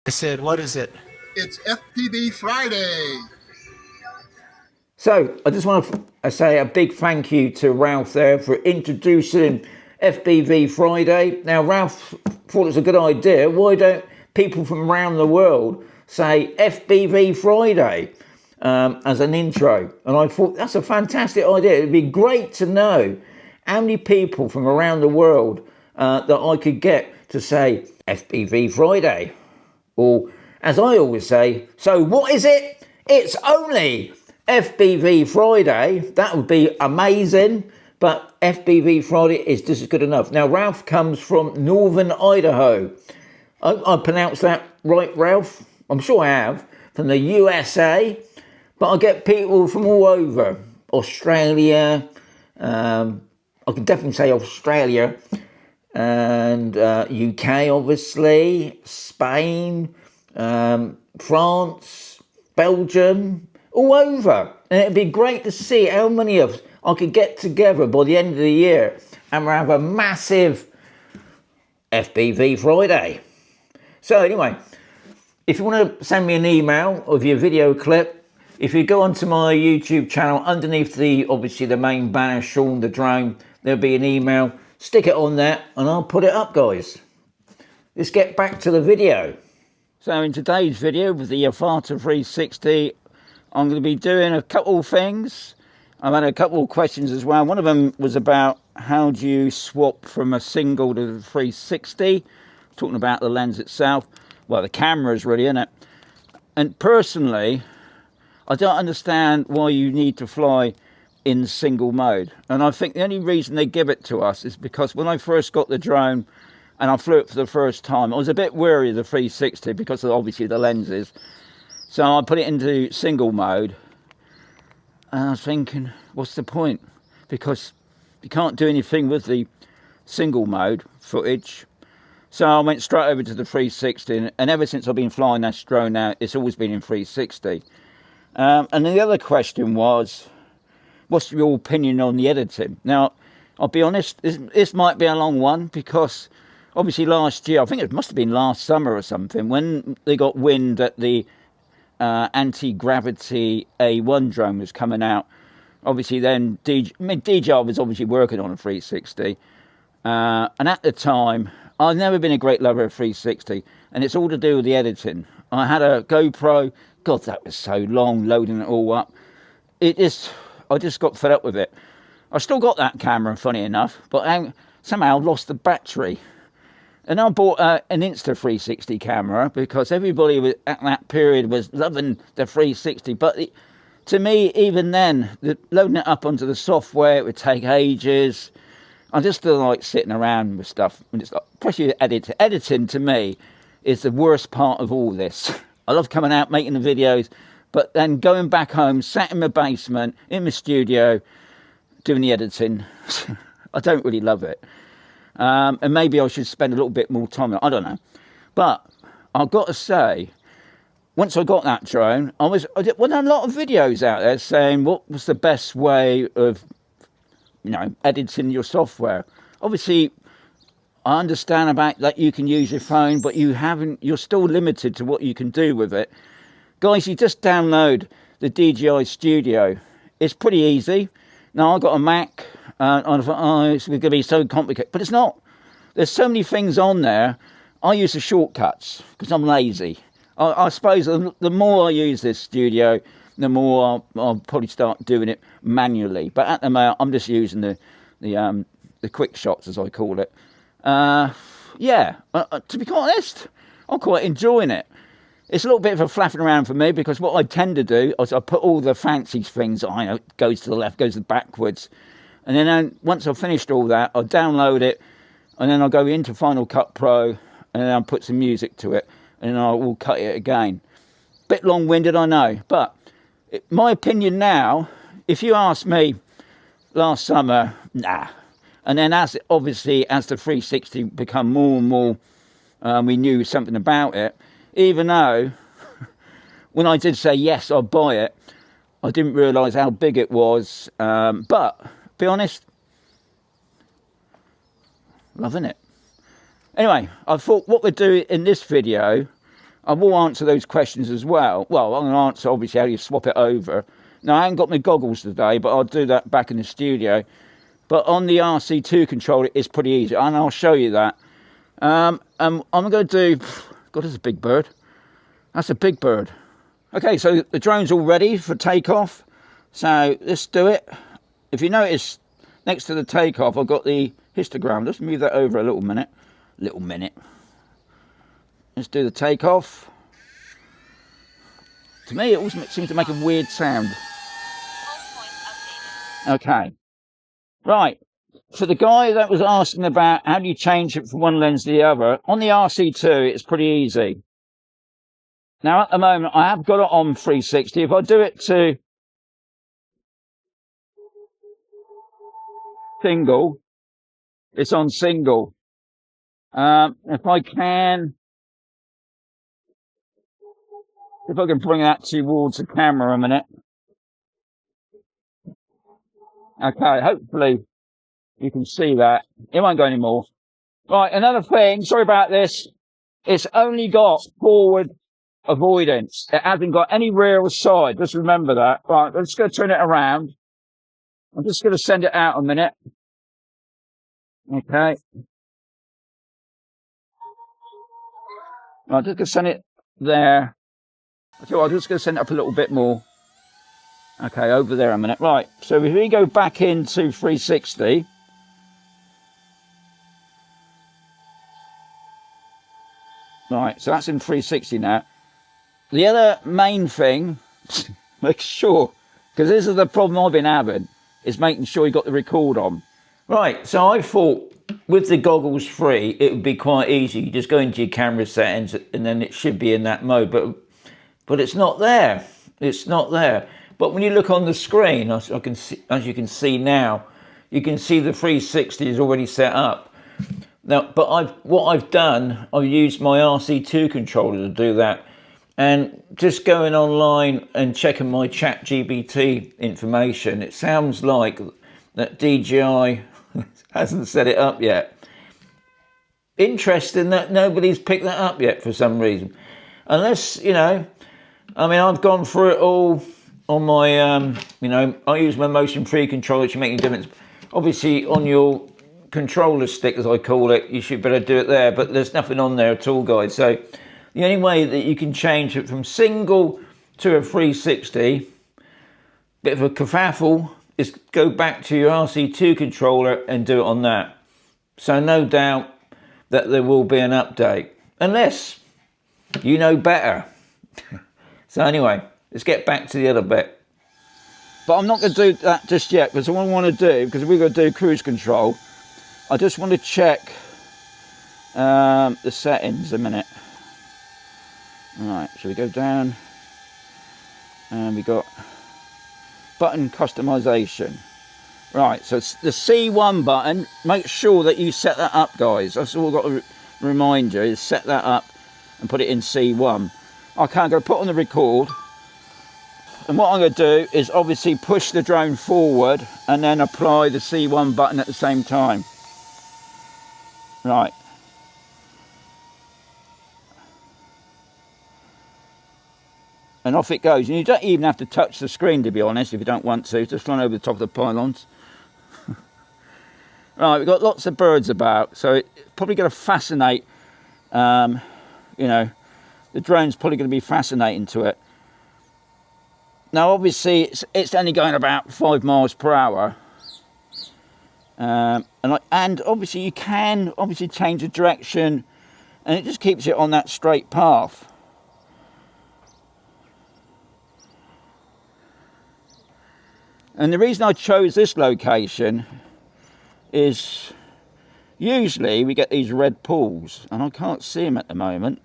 I said, what is it? It's FPV Friday. So I just want to say a big thank you to Ralph there for introducing FPV Friday. Now Ralph thought it was a good idea. Why don't people from around the world say FPV Friday as an intro? And I thought that's a fantastic idea. It'd be great to know how many people from around the world that I could get to say FPV Friday. Or, as I always say, so what is it? It's only FPV Friday. That would be amazing, but FPV Friday is just good enough. Now, Ralph comes from northern Idaho. I pronounced that right, Ralph? I'm sure I have. From the USA, but I get people from all over. Australia, I can definitely say Australia, and UK, obviously, Spain, France, Belgium, all over. And it'd be great to see how many of us I could get together by the end of the year and we'll have a massive FPV Friday. So anyway, if you want to send me an email of your video clip, if you go onto my YouTube channel, underneath obviously the main banner, Shaun the Drone, there'll be an email. Stick it on there and I'll put it up, guys. Let's get back to the video. So in today's video with the Avata 360, I'm going to be doing a couple of things. I've had a couple of questions as well. One of them was about how do you swap from a single to the 360, talking about the lens itself. Well, the camera's really in it. And personally, I don't understand why you need to fly in single mode. And I think the only reason they give it to us is because when I first got the drone and I flew it for the first time, I was a bit wary of the 360 because of obviously the lenses. So I put it into single mode and I was thinking, what's the point? Because you can't do anything with the single mode footage. So I went straight over to the 360, and ever since I've been flying this drone now, it's always been in 360. And then the other question was, what's your opinion on the editing? Now, I'll be honest, this might be a long one because obviously last year, I think it must have been last summer or something, when they got wind that the anti-gravity A1 drone was coming out. Obviously then, DJI was obviously working on a 360. And at the time, I've never been a great lover of 360, and it's all to do with the editing. I had a GoPro, God, that was so long, loading it all up. I just got fed up with it. I still got that camera, funny enough, but I somehow lost the battery. And I bought an Insta360 camera because everybody at that period was loving the 360. But to me, even then, loading it up onto the software, it would take ages. I just still like sitting around with stuff. And it's like, especially editing to me is the worst part of all this. I love coming out, making the videos, but then going back home, sat in my basement, in my studio, doing the editing. I don't really love it. And maybe I should spend a little bit more time on it. I don't know. But I've got to say, once I got that drone, there were a lot of videos out there saying what was the best way of, editing your software. Obviously, I understand about that you can use your phone, but you're still limited to what you can do with it. Guys, you just download the DJI Studio. It's pretty easy. Now, I've got a Mac, and I thought, it's going to be so complicated. But it's not. There's so many things on there. I use the shortcuts because I'm lazy. I suppose the more I use this studio, the more I'll probably start doing it manually. But at the moment, I'm just using the quick shots, as I call it. To be quite honest, I'm quite enjoying it. It's a little bit of a flapping around for me because what I tend to do is I put all the fancy things on. It goes to the left, goes backwards. And then once I've finished all that, I'll download it. And then I'll go into Final Cut Pro. And then I'll put some music to it. And then I will cut it again. Bit long-winded, I know. But my opinion now, if you asked me last summer, nah. And then obviously as the 360 become more and more, we knew something about it. Even though, when I did say yes, I'll buy it, I didn't realise how big it was. But, be honest, loving it. Anyway, I thought what we'd do in this video, I will answer those questions as well. Well, I'm going to answer, obviously, how you swap it over. Now, I haven't got my goggles today, but I'll do that back in the studio. But on the RC2 controller, it's pretty easy, and I'll show you that. I'm going to do... God, that's a big bird. That's a big bird. Okay, so the drone's all ready for takeoff. So let's do it. If you notice, next to the takeoff, I've got the histogram. Let's move that over a little minute. Let's do the takeoff. To me, it always seems to make a weird sound. Okay. Right. For the guy that was asking about how do you change it from one lens to the other, on the RC2, it's pretty easy. Now, at the moment, I have got it on 360. If I do it to single, it's on single. If I can bring that towards the camera a minute. Okay, hopefully you can see that. It won't go anymore. Right, another thing, sorry about this. It's only got forward avoidance. It hasn't got any rear or side. Just remember that. Right, I'm just going to turn it around. I'm just going to send it out a minute. Okay. Right, I'm just going to send it there. Okay, well, I'm just going to send it up a little bit more. Okay, over there a minute. Right, so if we go back into 360. Right, so that's in 360 now. The other main thing, make sure, because this is the problem I've been having, is making sure you got the record on. Right, so I thought with the goggles free, it would be quite easy. You just go into your camera settings and then it should be in that mode, but it's not there. It's not there. But when you look on the screen, as you can see now, you can see the 360 is already set up. Now, but what I've done, I've used my RC2 controller to do that. And just going online and checking my ChatGPT information, it sounds like that DJI hasn't set it up yet. Interesting that nobody's picked that up yet for some reason. Unless, you know, I mean, I've gone through it all on my, you know, I use my motion-free controller to make a difference. Obviously, on your controller stick, as I call it, you should better do it there, but there's nothing on there at all, guys. So the only way that you can change it from single to a 360, bit of a kerfuffle, is go back to your RC2 controller and do it on that. So no doubt that there will be an update, unless you know better. So anyway, let's get back to the other bit. But I'm not going to do that just yet, because what I want to do, because we're going to do cruise control, I just want to check the settings a minute. Alright, so we go down and we got button customization. Right, so it's the C1 button. Make sure that you set that up, guys. That's all I've got to remind you, is set that up and put it in C1. Okay, I'm going to put on the record. And what I'm going to do is obviously push the drone forward and then apply the C1 button at the same time. Right. And off it goes. And you don't even have to touch the screen, to be honest, if you don't want to. Just run over the top of the pylons. Right, we've got lots of birds about, so it's probably going to fascinate, you know, the drone's probably going to be fascinating to it. Now, obviously, it's only going about 5 miles per hour. And obviously, you can obviously change the direction, and it just keeps it on that straight path. And the reason I chose this location is usually we get these red pools, and I can't see them at the moment.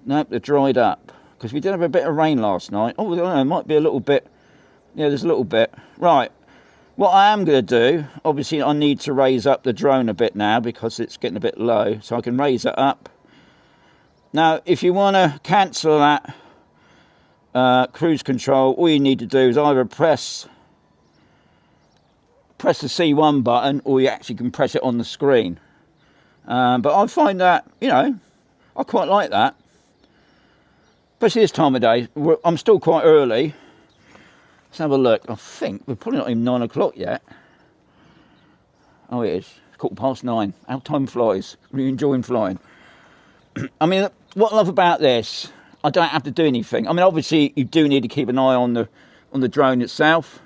Nope, they're dried up, because we did have a bit of rain last night. Oh, I don't know, it might be a little bit. Yeah, there's a little bit. Right, what I am going to do, obviously I need to raise up the drone a bit now, because it's getting a bit low, so I can raise it up. Now, if you want to cancel that cruise control, all you need to do is either press the C1 button, or you actually can press it on the screen. But I find that, you know, I quite like that. especially this time of day. I'm still quite early. Let's have a look. I think we're probably not even 9 o'clock yet. Oh, it is. It's 9:15. How time flies. Really enjoying flying. I mean, what I love about this, I don't have to do anything. I mean, obviously, you do need to keep an eye on the drone itself.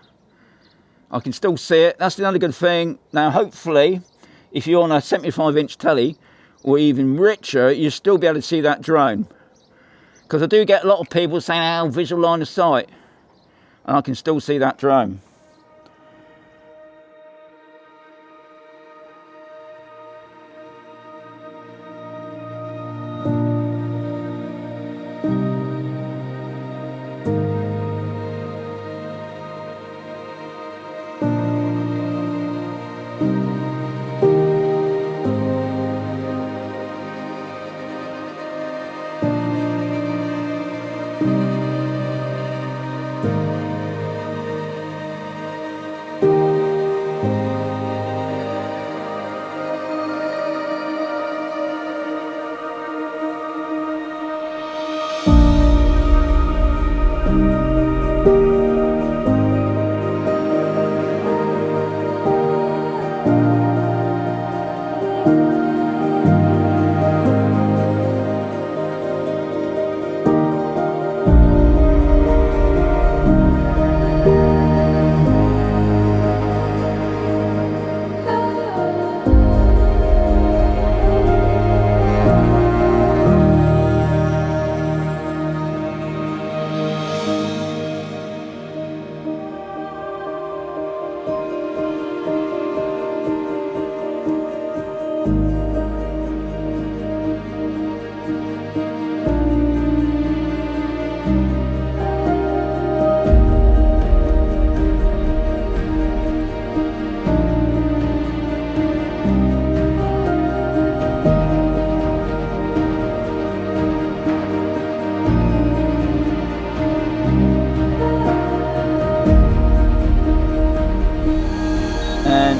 I can still see it. That's the other good thing. Now, hopefully, if you're on a 75-inch telly, or even richer, you'll still be able to see that drone. Because I do get a lot of people saying, oh, visual line of sight. And I can still see that drone.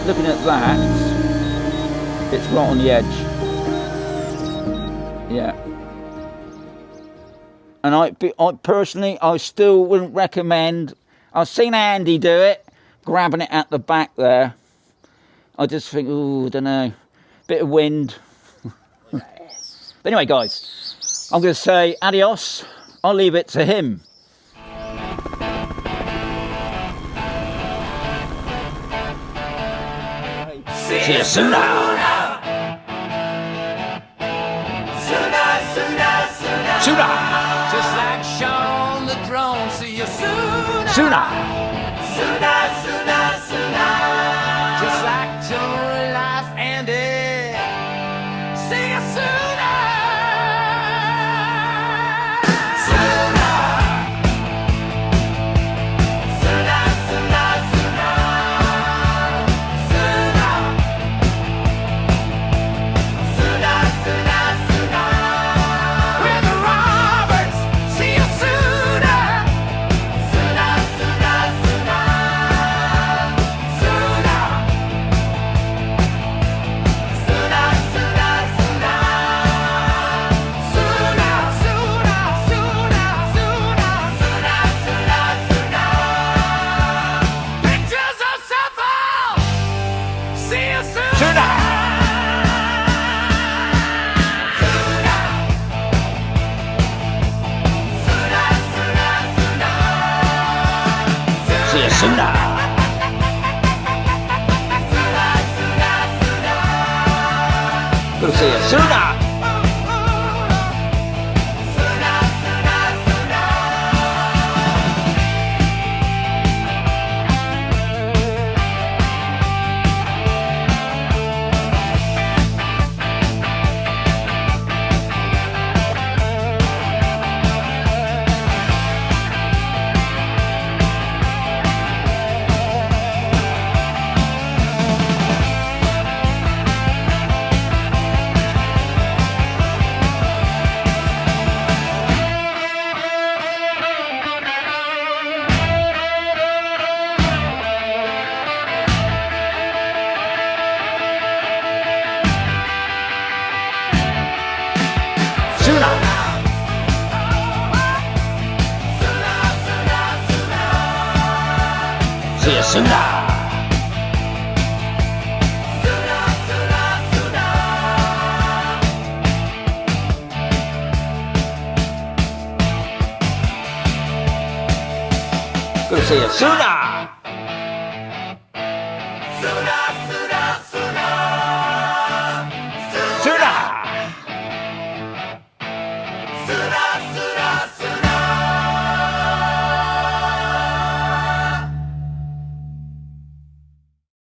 Looking at that, it's right on the edge. Yeah. And I personally, I still wouldn't recommend. I've seen Andy do it, grabbing it at the back there. I just think, oh, I don't know, bit of wind. But anyway, guys, I'm going to say adios. I'll leave it to him. See you soon now. Sooner. Just like Shaun the drone. See you soon. Sooner. Just like Joy Life Andy. See you sooner. See you sooner. Gonna see you sooner. Gonna see you sooner. Sooner.